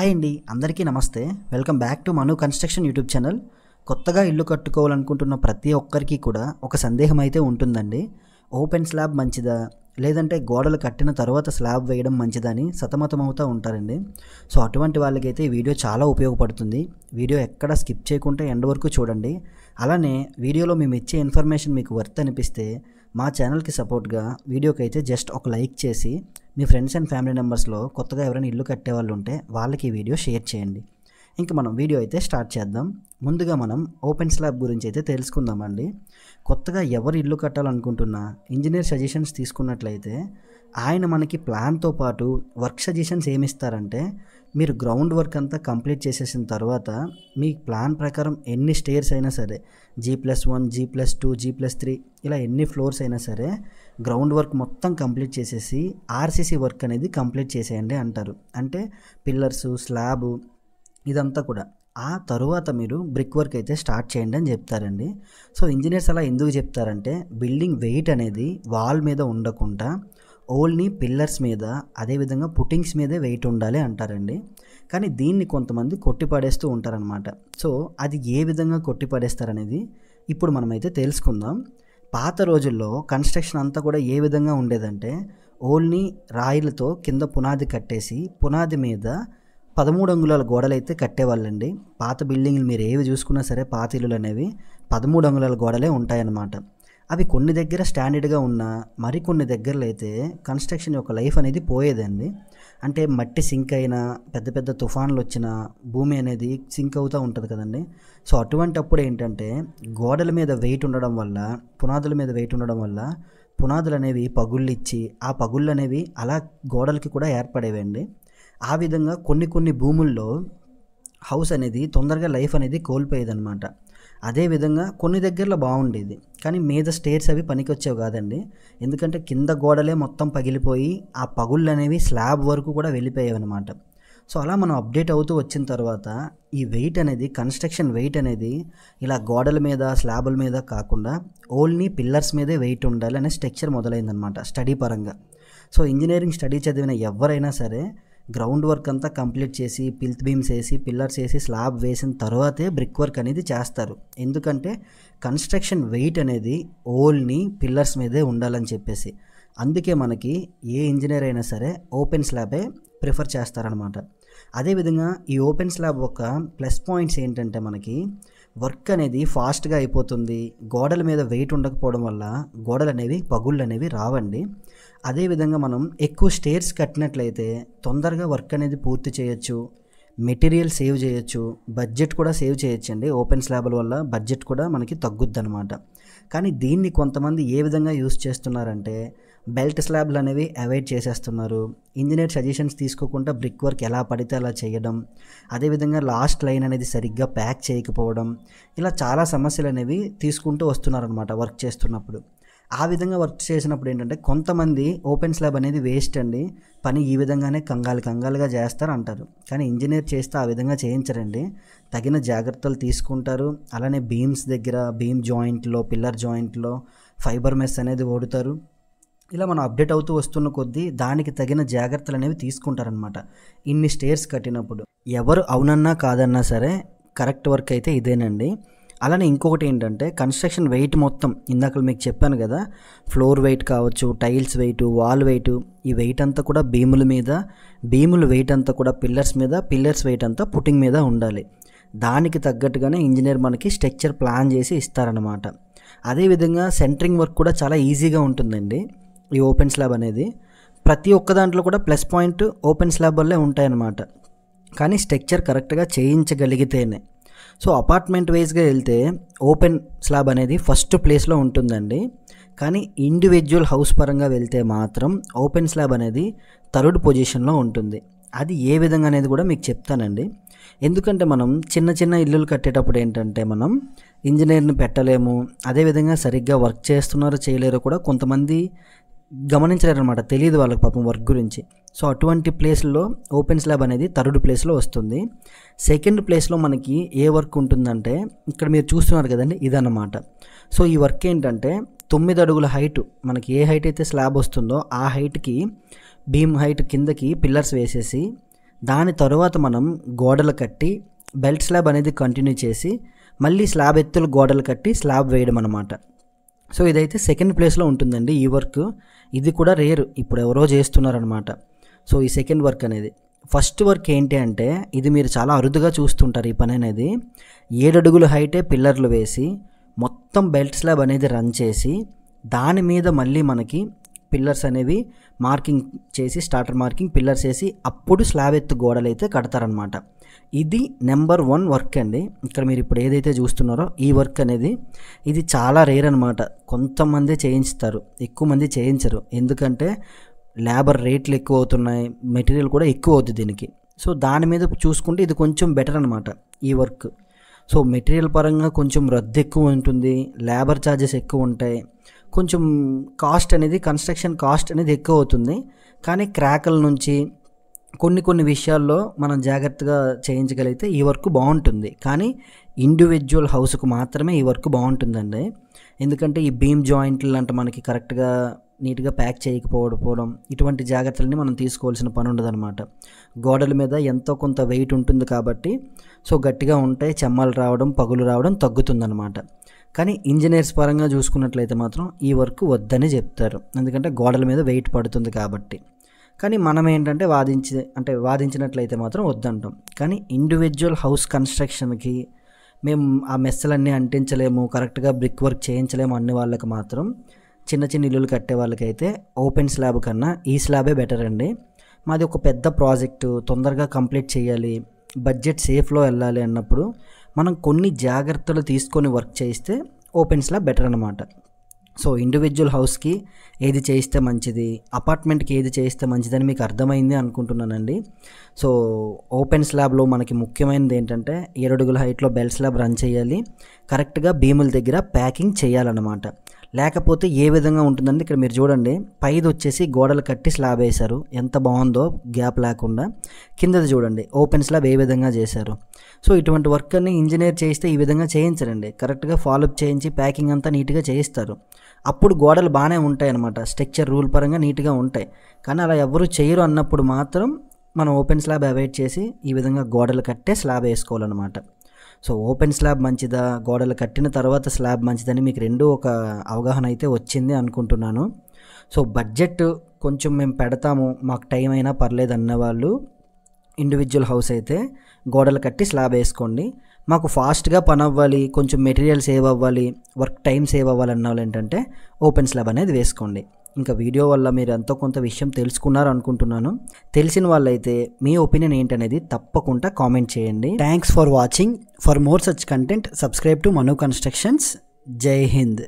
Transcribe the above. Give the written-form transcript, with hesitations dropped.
Hi అండి, అందరికీ నమస్తే. Welcome back to Manu construction YouTube channel. కొత్తగా ఇల్లు కట్టుకోవాలనుకుంటున్న ప్రతి ఒక్కరికి కూడా ఒక సందేహం అయితే ఉంటుందండి. ఓపెన్ స్లాబ్ మంచిదా, లేదంటే గోడలు కట్టిన తర్వాత స్లాబ్ వేయడం మంచిదా అని సతమతమవుతూ ఉంటారండి. సో అటువంటి వాళ్ళకైతే ఈ వీడియో చాలా ఉపయోగపడుతుంది. వీడియో ఎక్కడ స్కిప్ చేయకుండా ఎండ్ వరకు చూడండి. అలానే వీడియోలో మేము ఇచ్చే ఇన్ఫర్మేషన్ మీకు వర్త్ అనిపిస్తే మా ఛానల్కి సపోర్ట్గా వీడియోకి అయితే జస్ట్ ఒక లైక్ చేసి మీ ఫ్రెండ్స్ అండ్ ఫ్యామిలీ మెంబర్స్లో కొత్తగా ఎవరైనా ఇల్లు కట్టే వాళ్ళు ఉంటే వాళ్ళకి ఈ వీడియో షేర్ చేయండి. ఇంక మనం వీడియో అయితే స్టార్ట్ చేద్దాం. ముందుగా మనం ఓపెన్ స్లాబ్ గురించి అయితే తెలుసుకుందామండి. కొత్తగా ఎవరు ఇల్లు కట్టాలనుకుంటున్నా ఇంజనీర్ సజెషన్స్ తీసుకున్నట్లయితే ఆయన మనకి ప్లాన్తో పాటు వర్క్ సజెషన్స్ ఏమిస్తారంటే, మీరు గ్రౌండ్ వర్క్ అంతా కంప్లీట్ చేసేసిన తర్వాత మీ ప్లాన్ ప్రకారం ఎన్ని స్టేర్స్ అయినా సరే, G+1, G+2, G+3 ఇలా ఎన్ని ఫ్లోర్స్ అయినా సరే గ్రౌండ్ వర్క్ మొత్తం కంప్లీట్ చేసేసి ఆర్సీసీ వర్క్ అనేది కంప్లీట్ చేసేయండి అంటారు. అంటే పిల్లర్సు, స్లాబు ఇదంతా కూడా. ఆ తరువాత మీరు బ్రిక్ వర్క్ అయితే స్టార్ట్ చేయండి అని చెప్తారండి. సో ఇంజనీర్స్ అలా ఎందుకు చెప్తారంటే, బిల్డింగ్ వెయిట్ అనేది వాల్ మీద ఉండకుండా ఓన్లీ పిల్లర్స్ మీద, అదేవిధంగా పుట్టింగ్స్ మీదే వెయిట్ ఉండాలి అంటారండి. కానీ దీన్ని కొంతమంది కొట్టిపడేస్తూ ఉంటారనమాట. సో అది ఏ విధంగా కొట్టిపడేస్తారనేది ఇప్పుడు మనమైతే తెలుసుకుందాం. పాత రోజుల్లో కన్స్ట్రక్షన్ అంతా కూడా ఏ విధంగా ఉండేదంటే, ఓన్లీ రాయిలతో కింద పునాది కట్టేసి పునాది మీద 13 అంగుళాల గోడలు అయితే కట్టేవాళ్ళండి. పాత బిల్డింగ్లు మీరు ఏవి చూసుకున్నా సరే పాత ఇల్లులు అనేవి 13 అంగుళాల గోడలే ఉంటాయన్నమాట. అవి కొన్ని దగ్గర స్టాండర్డ్గా ఉన్నా మరికొన్ని దగ్గరలో అయితే కన్స్ట్రక్షన్ యొక్క లైఫ్ అనేది పోయేదండి. అంటే మట్టి సింక్ అయినా, పెద్ద పెద్ద తుఫాన్లు వచ్చినా భూమి అనేది సింక్ అవుతూ ఉంటుంది కదండి. సో అటువంటి అప్పుడు ఏంటంటే, గోడల మీద వెయిట్ ఉండడం వల్ల, పునాదుల మీద వెయిట్ ఉండడం వల్ల పునాదులు అనేవి పగుళ్ళు ఇచ్చి ఆ పగుళ్ళు అనేవి అలా గోడలకి కూడా ఏర్పడేవండి. ఆ విధంగా కొన్ని భూముల్లో హౌస్ అనేది తొందరగా లైఫ్ అనేది కోల్పోయేదన్నమాట. అదేవిధంగా కొన్ని దగ్గరలో బాగుండేది, కానీ మీద స్టేర్స్ అవి పనికి వచ్చేవి కాదండి. ఎందుకంటే కింద గోడలే మొత్తం పగిలిపోయి ఆ పగుళ్ళు అనేవి స్లాబ్ వరకు కూడా వెళ్ళిపోయాయి అనమాట. సో అలా మనం అప్డేట్ అవుతూ వచ్చిన తర్వాత ఈ వెయిట్ అనేది, కన్స్ట్రక్షన్ వెయిట్ అనేది ఇలా గోడల మీద, స్లాబుల మీద కాకుండా ఓన్లీ పిల్లర్స్ మీదే వెయిట్ ఉండాలి అనే స్ట్రక్చర్ మొదలైందనమాట స్టడీ పరంగా. సో ఇంజనీరింగ్ స్టడీ చదివిన ఎవరైనా సరే గ్రౌండ్ వర్క్ అంతా కంప్లీట్ చేసి పిల్త్ బీమ్స్ వేసి పిల్లర్స్ వేసి స్లాబ్ వేసిన తర్వాతే బ్రిక్ వర్క్ అనేది చేస్తారు. ఎందుకంటే కన్స్ట్రక్షన్ వెయిట్ అనేది ఓన్లీ పిల్లర్స్ మీదే ఉండాలని చెప్పేసి. అందుకే మనకి ఏ ఇంజనీర్ అయినా సరే ఓపెన్ స్లాబే ప్రిఫర్ చేస్తారనమాట. అదేవిధంగా ఈ ఓపెన్ స్లాబ్ ఒక ప్లస్ పాయింట్స్ ఏంటంటే, మనకి వర్క్ అనేది ఫాస్ట్గా అయిపోతుంది. గోడల మీద వెయిట్ ఉండకపోవడం వల్ల గోడలు అనేవి, పగుళ్ళు అనేవి రావండి. అదేవిధంగా మనం ఎక్కువ స్టేర్స్ కట్టినట్లయితే తొందరగా వర్క్ అనేది పూర్తి చేయొచ్చు, మెటీరియల్ సేవ్ చేయొచ్చు, బడ్జెట్ కూడా సేవ్ చేయొచ్చండి. ఓపెన్ స్లాబ్ల వల్ల బడ్జెట్ కూడా మనకి తగ్గుద్ది అనమాట. కానీ దీన్ని కొంతమంది ఏ విధంగా యూస్ చేస్తున్నారంటే, బెల్ట్ స్లాబ్లు అనేవి అవాయిడ్ చేసేస్తున్నారు. ఇంజనీర్ సజెషన్స్ తీసుకోకుండా బ్రిక్ వర్క్ ఎలా పడితే అలా చేయడం, అదేవిధంగా లాస్ట్ లైన్ అనేది సరిగ్గా ప్యాక్ చేయకపోవడం, ఇలా చాలా సమస్యలు అనేవి తీసుకుంటూ వస్తున్నారనమాట వర్క్ చేస్తున్నప్పుడు. ఆ విధంగా వర్క్ చేసినప్పుడు ఏంటంటే, కొంతమంది ఓపెన్ స్లాబ్ అనేది వేస్ట్ అండి, పని ఈ విధంగానే కంగాలుగా చేస్తారు అంటారు. కానీ ఇంజనీర్ చేస్తే ఆ విధంగా చేయించరండి, తగిన జాగ్రత్తలు తీసుకుంటారు. అలానే బీమ్స్ దగ్గర, బీమ్ జాయింట్లో, పిల్లర్ జాయింట్లో ఫైబర్ మెస్ అనేది ఓడుతారు. ఇలా మనం అప్డేట్ అవుతూ వస్తున్న కొద్దీ దానికి తగిన జాగ్రత్తలు అనేవి తీసుకుంటారనమాట. ఇన్ని స్టేర్స్ కట్టినప్పుడు ఎవరు అవునన్నా కాదన్నా సరే కరెక్ట్ వర్క్ అయితే ఇదేనండి. అలానే ఇంకొకటి ఏంటంటే, కన్స్ట్రక్షన్ వెయిట్ మొత్తం ఇందాక మీకు చెప్పాను కదా, ఫ్లోర్ వెయిట్ కావచ్చు, టైల్స్ వెయిట్, వాల్ వెయిట్, ఈ వెయిట్ అంతా కూడా భీముల మీద, భీముల వెయిట్ అంతా కూడా పిల్లర్స్ మీద, పిల్లర్స్ వెయిట్ అంతా పుట్టింగ్ మీద ఉండాలి. దానికి తగ్గట్టుగానే ఇంజనీర్ మనకి స్ట్రక్చర్ ప్లాన్ చేసి ఇస్తారనమాట. అదేవిధంగా సెంటరింగ్ వర్క్ కూడా చాలా ఈజీగా ఉంటుందండి ఈ ఓపెన్ స్లాబ్ అనేది. ప్రతి ఒక్క దాంట్లో కూడా ప్లస్ పాయింట్ ఓపెన్ స్లాబ్ వల్లే ఉంటాయన్నమాట. కానీ స్ట్రక్చర్ కరెక్ట్గా చేయించగలిగితేనే. సో అపార్ట్మెంట్ వైజ్గా వెళ్తే ఓపెన్ స్లాబ్ అనేది ఫస్ట్ ప్లేస్లో ఉంటుందండి. కానీ ఇండివిజువల్ హౌస్ పరంగా వెళ్తే మాత్రం ఓపెన్ స్లాబ్ అనేది థర్డ్ పొజిషన్లో ఉంటుంది. అది ఏ విధంగా అనేది కూడా మీకు చెప్తానండి. ఎందుకంటే మనం చిన్న ఇల్లులు కట్టేటప్పుడు ఏంటంటే, మనం ఇంజనీర్ని పెట్టలేము. అదేవిధంగా సరిగ్గా వర్క్ చేస్తున్నారో చేయలేరో కూడా కొంతమంది గమనించలేరనమాట, తెలియదు వాళ్ళకి పాపం వర్క్ గురించి. సో అటువంటి ప్లేస్లో ఓపెన్ స్లాబ్ అనేది థర్డ్ ప్లేస్లో వస్తుంది. సెకండ్ ప్లేస్లో మనకి ఏ వర్క్ ఉంటుందంటే, ఇక్కడ మీరు చూస్తున్నారు కదండి, ఇదన్నమాట. సో ఈ వర్క్ ఏంటంటే, 9 అడుగుల హైట్, మనకి ఏ హైట్ అయితే స్లాబ్ వస్తుందో ఆ హైట్కి బీమ్ హైట్ కిందకి పిల్లర్స్ వేసేసి దాని తర్వాత మనం గోడలు కట్టి బెల్ట్ స్లాబ్ అనేది కంటిన్యూ చేసి మళ్ళీ స్లాబ్ ఎత్తులు గోడలు కట్టి స్లాబ్ వేయడం అనమాట. సో ఇదైతే సెకండ్ ప్లేస్లో ఉంటుందండి ఈ వర్క్. ఇది కూడా రేర్, ఇప్పుడు ఎవరో చేస్తున్నారనమాట. సో ఈ సెకండ్ వర్క్ అనేది. ఫస్ట్ వర్క్ ఏంటి అంటే ఇది మీరు చాలా అరుదుగా చూస్తుంటారు. ఈ పని అనేది 7 అడుగుల హైటే పిల్లర్లు వేసి మొత్తం బెల్ట్ స్లాబ్ అనేది రన్ చేసి దాని మీద మళ్ళీ మనకి పిల్లర్స్ అనేవి మార్కింగ్ చేసి స్టార్టర్ మార్కింగ్ పిల్లర్స్ వేసి అప్పుడు స్లాబ్ ఎత్తు గోడలు అయితే కడతారనమాట. ఇది నెంబర్ 1 వర్క్ అండి. ఇక్కడ మీరు ఇప్పుడు ఏదైతే చూస్తున్నారో ఈ వర్క్ అనేది ఇది చాలా రేర్ అనమాట. కొంతమంది చేయించుతారు, ఎక్కువ మంది చేయించరు. ఎందుకంటే లేబర్ రేట్లు ఎక్కువ అవుతున్నాయి, మెటీరియల్ కూడా ఎక్కువ అవుతుంది దీనికి. సో దాని మీద చూసుకుంటే ఇది కొంచెం బెటర్ అనమాట ఈ వర్క్. సో మెటీరియల్ పరంగా కొంచెం రద్దు ఎక్కువ ఉంటుంది, లేబర్ ఛార్జెస్ ఎక్కువ ఉంటాయి, కొంచెం కాస్ట్ అనేది కన్స్ట్రక్షన్ కాస్ట్ అనేది ఎక్కువ అవుతుంది. కానీ క్రాకల నుంచి కొన్ని విషయాల్లో మనం జాగ్రత్తగా చేయించగలిగితే ఈ వర్క్ బాగుంటుంది. కానీ ఇండివిజువల్ హౌస్కు మాత్రమే ఈ వర్క్ బాగుంటుందండి. ఎందుకంటే ఈ బీమ్ జాయింట్లు అంటే మనకి కరెక్ట్గా నీట్గా ప్యాక్ చేయకపోవడం ఇటువంటి జాగ్రత్తలని మనం తీసుకోవాల్సిన పని ఉండదన్నమాట. గోడల మీద ఎంతో కొంత వెయిట్ ఉంటుంది కాబట్టి సో గట్టిగా ఉంటాయి, చెమ్మలు రావడం పగులు రావడం తగ్గుతుందన్నమాట. కానీ ఇంజనీర్స్ పరంగా చూసుకున్నట్లయితే మాత్రం ఈ వర్క్ వద్దని చెప్తారు, ఎందుకంటే గోడల మీద వెయిట్ పడుతుంది కాబట్టి. కానీ మనం ఏంటంటే వాదించినట్లయితే మాత్రం వద్దంటాం. కానీ ఇండివిజువల్ హౌస్ కన్స్ట్రక్షన్కి మేము ఆ మెస్సులన్నీ అంటించలేము, కరెక్ట్గా బ్రిక్ వర్క్ చేయించలేము అన్ని వాళ్ళకి మాత్రం చిన్న ఇల్లులు కట్టే వాళ్ళకైతే ఓపెన్ స్లాబ్ కన్నా ఈ స్లాబే బెటర్ అండి. మాది ఒక పెద్ద ప్రాజెక్టు, తొందరగా కంప్లీట్ చేయాలి, బడ్జెట్ సేఫ్లో వెళ్ళాలి అన్నప్పుడు మనం కొన్ని జాగ్రత్తలు తీసుకొని వర్క్ చేయిస్తే ఓపెన్ స్లాబ్ బెటర్ అనమాట. సో ఇండివిజువల్ హౌస్కి ఏది చేయిస్తే మంచిది, అపార్ట్మెంట్కి ఏది చేయిస్తే మంచిదని మీకు అర్థమైంది అనుకుంటున్నానండి. సో ఓపెన్ స్లాబ్లో మనకి ముఖ్యమైనది ఏంటంటే 7 అడుగుల హైట్లో బెల్ట్ స్లాబ్ రన్ చేయాలి, కరెక్ట్గా భీముల దగ్గర ప్యాకింగ్ చేయాలన్నమాట. లేకపోతే ఏ విధంగా ఉంటుందండి, ఇక్కడ మీరు చూడండి పైది వచ్చేసి గోడలు కట్టి స్లాబ్ వేశారు, ఎంత బాగుందో గ్యాప్ లేకుండా. కిందది చూడండి ఓపెన్ స్లాబ్ ఏ విధంగా చేశారు. సో ఇటువంటి వర్క్ అన్ని ఇంజనీర్ చేయిస్తే ఈ విధంగా చేయించరండి, కరెక్ట్గా ఫాలోఅప్ చేయించి ప్యాకింగ్ అంతా నీట్గా చేయిస్తారు. అప్పుడు గోడలు బాగానే ఉంటాయి అన్నమాట, స్ట్రక్చర్ రూల్ పరంగా నీట్గా ఉంటాయి. కానీ అలా ఎవరు చేయరు అన్నప్పుడు మాత్రం మనం ఓపెన్ స్లాబ్ అవాయిడ్ చేసి ఈ విధంగా గోడలు కట్టే స్లాబ్ వేసుకోవాలన్నమాట. సో ఓపెన్ స్లాబ్ మంచిదా, గోడలు కట్టిన తర్వాత స్లాబ్ మంచిదని మీకు రెండు ఒక అవగాహన అయితే వచ్చింది అనుకుంటున్నాను. సో బడ్జెట్ కొంచెం మేము పెడతాము, మాకు టైం అయినా పర్లేదు అన్నవాళ్ళు ఇండివిజువల్ హౌస్ అయితే గోడలు కట్టి స్లాబ్ వేసుకోండి. మాకు ఫాస్ట్గా పని అవ్వాలి, కొంచెం మెటీరియల్ సేవ్ అవ్వాలి, వర్క్ టైం సేవ్ అవ్వాలి అన్న వాళ్ళు ఏంటంటే ఓపెన్ స్లాబ్ అనేది వేసుకోండి. ఇంకా వీడియో వల్ల మీరు ఎంతో కొంత విషయం తెలుసుకున్నారు అనుకుంటున్నాను. తెలిసిన వాళ్ళైతే మీ ఒపీనియన్ ఏంటనేది తప్పకుండా కామెంట్ చేయండి. Thanks for watching. For more such content subscribe to Manu constructions. జై హింద్.